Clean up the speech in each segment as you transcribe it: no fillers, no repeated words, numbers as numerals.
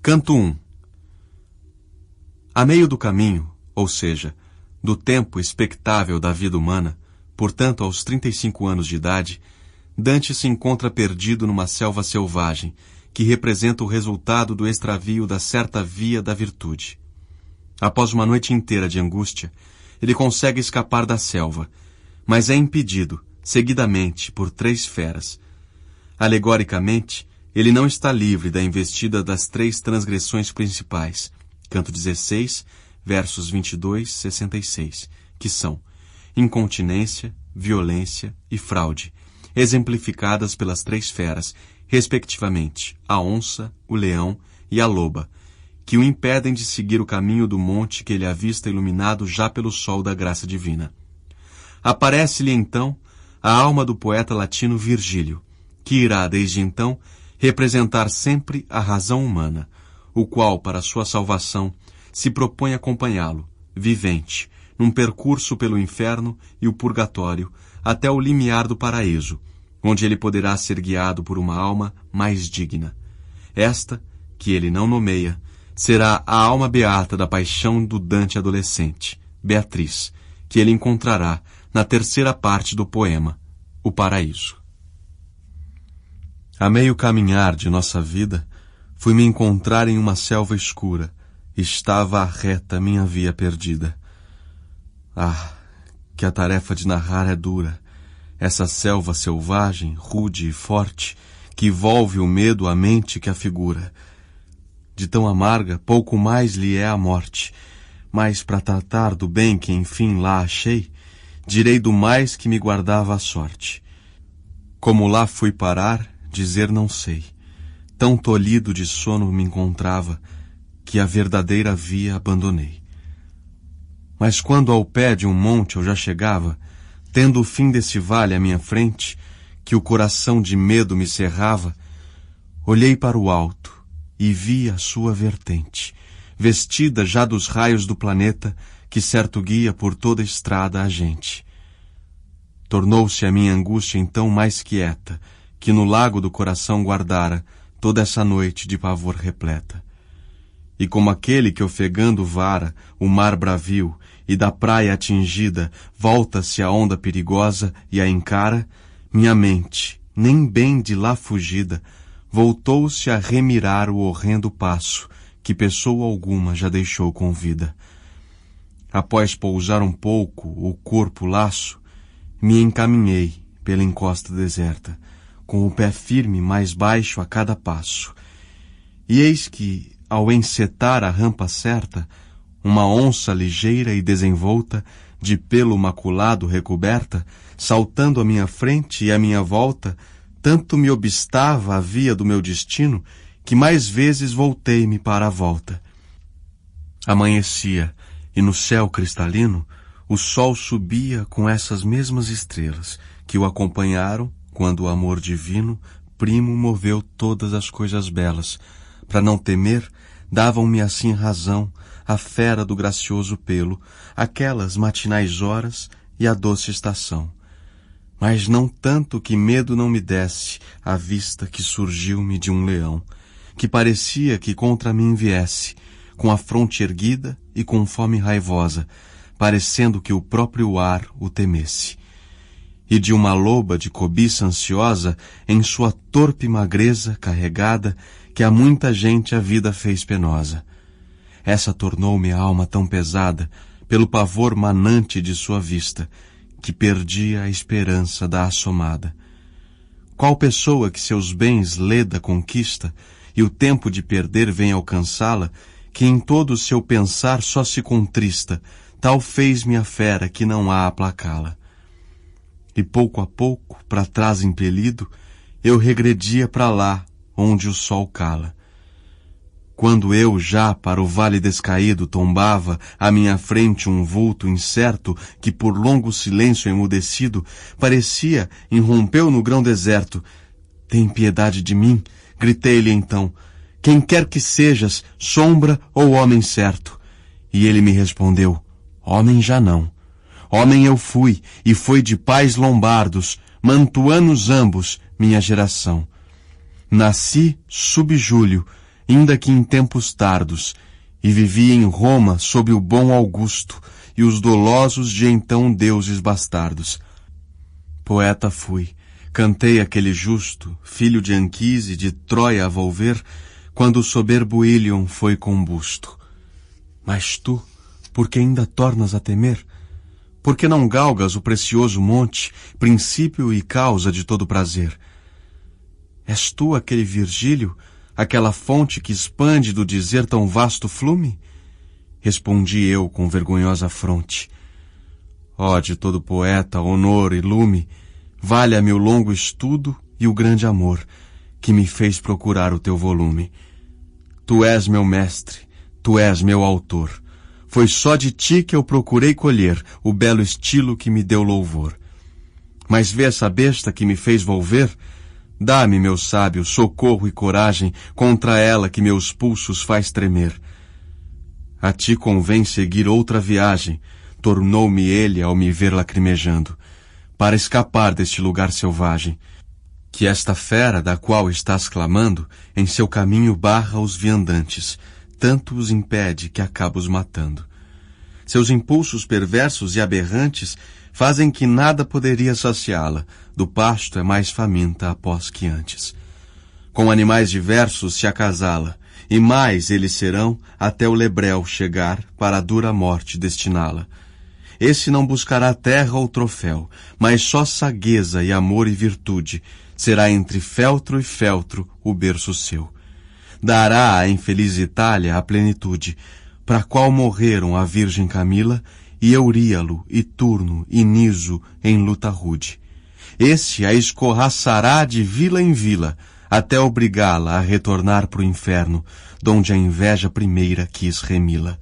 Canto 1. A meio do caminho, ou seja, do tempo expectável da vida humana, portanto aos 35 anos de idade, Dante se encontra perdido numa selva selvagem, que representa o resultado do extravio da certa via da virtude. Após uma noite inteira de angústia, ele consegue escapar da selva, mas é impedido, seguidamente, por 3 feras. Alegoricamente, ele não está livre da investida das 3 transgressões principais, canto 16, versos 22 e 66, que são incontinência, violência e fraude, exemplificadas pelas 3 feras, respectivamente, a onça, o leão e a loba, que o impedem de seguir o caminho do monte que ele avista iluminado já pelo sol da graça divina. Aparece-lhe, então, a alma do poeta latino Virgílio, que irá, desde então, representar sempre a razão humana, o qual, para sua salvação, se propõe acompanhá-lo, vivente, num percurso pelo inferno e o purgatório, até o limiar do paraíso, onde ele poderá ser guiado por uma alma mais digna. Esta, que ele não nomeia, será a alma beata da paixão do Dante adolescente, Beatriz, que ele encontrará na 3ª parte do poema, O Paraíso. A meio caminhar de nossa vida, fui-me encontrar em uma selva escura, estava reta minha via perdida. Ah, que a tarefa de narrar é dura, essa selva selvagem, rude e forte, que volve o medo à mente que a figura. De tão amarga, pouco mais lhe é a morte, mas para tratar do bem que enfim lá achei, direi do mais que me guardava a sorte. Como lá fui parar, dizer não sei. Tão tolhido de sono me encontrava, que a verdadeira via abandonei. Mas quando ao pé de um monte eu já chegava, tendo o fim desse vale à minha frente, que o coração de medo me cerrava, olhei para o alto e vi a sua vertente, vestida já dos raios do planeta, que certo guia por toda a estrada a gente. Tornou-se a minha angústia então mais quieta, que no lago do coração guardara toda essa noite de pavor repleta. E como aquele que ofegando vara o mar bravio e da praia atingida volta-se a onda perigosa e a encara, minha mente, nem bem de lá fugida, voltou-se a remirar o horrendo passo que pessoa alguma já deixou com vida. Após pousar um pouco o corpo laço, me encaminhei pela encosta deserta, com o pé firme mais baixo a cada passo. E eis que, ao encetar a rampa certa, uma onça ligeira e desenvolta, de pelo maculado recoberta, saltando à minha frente e à minha volta, tanto me obstava a via do meu destino, que mais vezes voltei-me para a volta. Amanhecia, e no céu cristalino, o sol subia com essas mesmas estrelas, que o acompanharam, quando o amor divino, primo moveu todas as coisas belas. Para não temer, davam-me assim razão, a fera do gracioso pelo, aquelas matinais horas e a doce estação. Mas não tanto que medo não me desse a vista que surgiu-me de um leão, que parecia que contra mim viesse, com a fronte erguida e com fome raivosa, parecendo que o próprio ar o temesse. E de uma loba de cobiça ansiosa, em sua torpe magreza carregada, que a muita gente a vida fez penosa. Essa tornou-me a alma tão pesada, pelo pavor manante de sua vista, que perdia a esperança da assomada. Qual pessoa que seus bens leda conquista, e o tempo de perder vem alcançá-la, que em todo o seu pensar só se contrista, tal fez-me a fera que não há aplacá-la. E pouco a pouco, para trás impelido, eu regredia para lá, onde o sol cala. Quando eu já para o vale descaído tombava, à minha frente um vulto incerto, que por longo silêncio emudecido, parecia, irrompeu no grão deserto. Tem piedade de mim, gritei-lhe então, quem quer que sejas, sombra ou homem certo. E ele me respondeu, homem já não. Homem eu fui, e foi de pais lombardos, mantuanos ambos, minha geração. Nasci sub Júlio, ainda que em tempos tardos, e vivi em Roma sob o bom Augusto e os dolosos de então deuses bastardos. Poeta fui, cantei aquele justo, filho de Anquise, de Troia a volver, quando o soberbo Ilion foi combusto. Mas tu, por que ainda tornas a temer? Por que não galgas o precioso monte, princípio e causa de todo prazer? És tu aquele Virgílio, aquela fonte que expande do dizer tão vasto flume? Respondi eu com vergonhosa fronte. Ó, de todo poeta, honor e lume, valha-me o longo estudo e o grande amor, que me fez procurar o teu volume. Tu és meu mestre, tu és meu autor. Foi só de ti que eu procurei colher o belo estilo que me deu louvor. Mas vê essa besta que me fez volver? Dá-me, meu sábio, socorro e coragem contra ela que meus pulsos faz tremer. A ti convém seguir outra viagem, tornou-me ele ao me ver lacrimejando, para escapar deste lugar selvagem, que esta fera da qual estás clamando, em seu caminho barra os viandantes, tanto os impede que acaba os matando. Seus impulsos perversos e aberrantes fazem que nada poderia saciá-la, do pasto é mais faminta após que antes. Com animais diversos se acasala, e mais eles serão até o lebrel chegar para a dura morte destiná-la. Esse não buscará terra ou troféu, mas só sagueza e amor e virtude, será entre feltro e feltro o berço seu. Dará à infeliz Itália a plenitude, para qual morreram a Virgem Camila e Euríalo, e Turno, e Niso em luta rude. Esse a escorraçará de vila em vila, até obrigá-la a retornar pro inferno, donde a inveja primeira quis remi-la.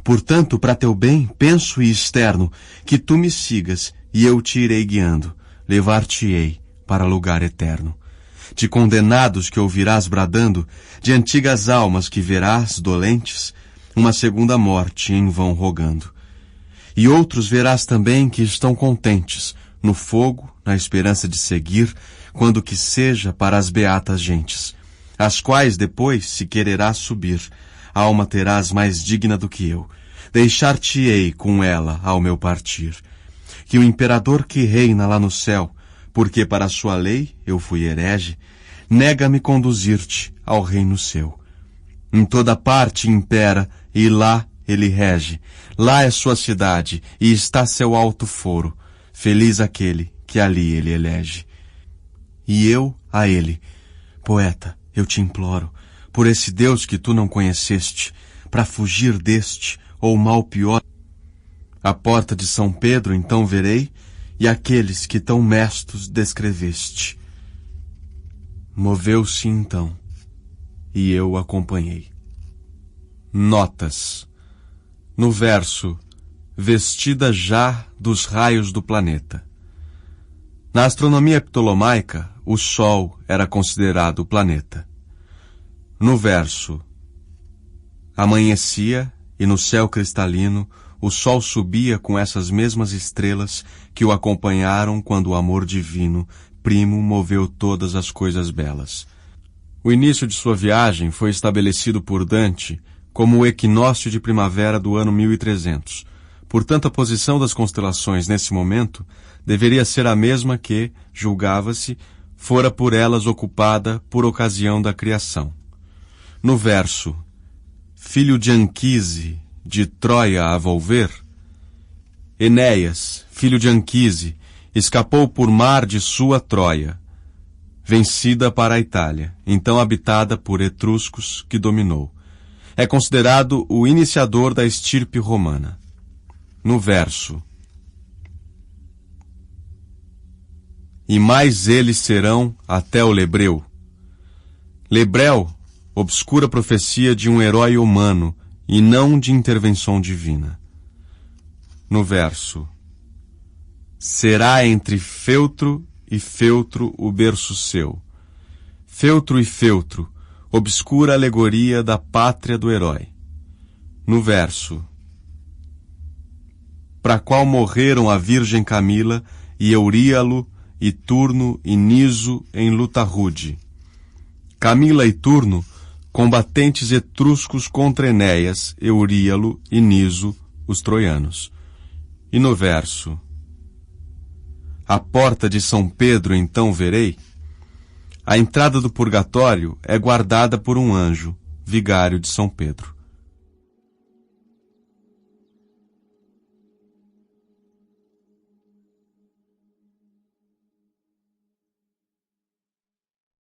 Portanto, para teu bem, penso e externo, que tu me sigas, e eu te irei guiando, levar-te-ei para lugar eterno. De condenados que ouvirás bradando, de antigas almas que verás dolentes, uma segunda morte em vão rogando. E outros verás também que estão contentes, no fogo, na esperança de seguir, quando que seja para as beatas gentes, as quais depois, se quererás subir, alma terás mais digna do que eu, deixar-te-ei com ela ao meu partir. Que o imperador que reina lá no céu, porque para sua lei eu fui herege, nega-me conduzir-te ao reino seu. Em toda parte impera, e lá ele rege. Lá é sua cidade, e está seu alto foro. Feliz aquele que ali ele elege. E eu a ele, poeta, eu te imploro, por esse Deus que tu não conheceste, para fugir deste, ou mal pior, a porta de São Pedro então verei, e aqueles que tão mestos descreveste. Moveu-se então, e eu acompanhei. Notas. No verso, vestida já dos raios do planeta. Na astronomia ptolomaica, o Sol era considerado o planeta. No verso, amanhecia e no céu cristalino o Sol subia com essas mesmas estrelas que o acompanharam quando o amor divino, primo, moveu todas as coisas belas. O início de sua viagem foi estabelecido por Dante como o equinócio de primavera do ano 1300. Portanto, a posição das constelações nesse momento deveria ser a mesma que, julgava-se, fora por elas ocupada por ocasião da criação. No verso, filho de Anquise, de Troia a volver, Enéas, filho de Anquise, escapou por mar de sua Troia, vencida para a Itália, então habitada por etruscos que dominou. É considerado o iniciador da estirpe romana. No verso, e mais eles serão até o Lebreu. Lebrel, obscura profecia de um herói humano e não de intervenção divina. No verso, será entre feltro e feltro o berço seu. Feltro e feltro, obscura alegoria da pátria do herói. No verso, para qual morreram a Virgem Camila e Euríalo e Turno e Niso em luta rude. Camila e Turno, combatentes etruscos contra Enéas, Euríalo e Niso, os troianos. E no verso: a porta de São Pedro então verei. A entrada do purgatório é guardada por um anjo, vigário de São Pedro.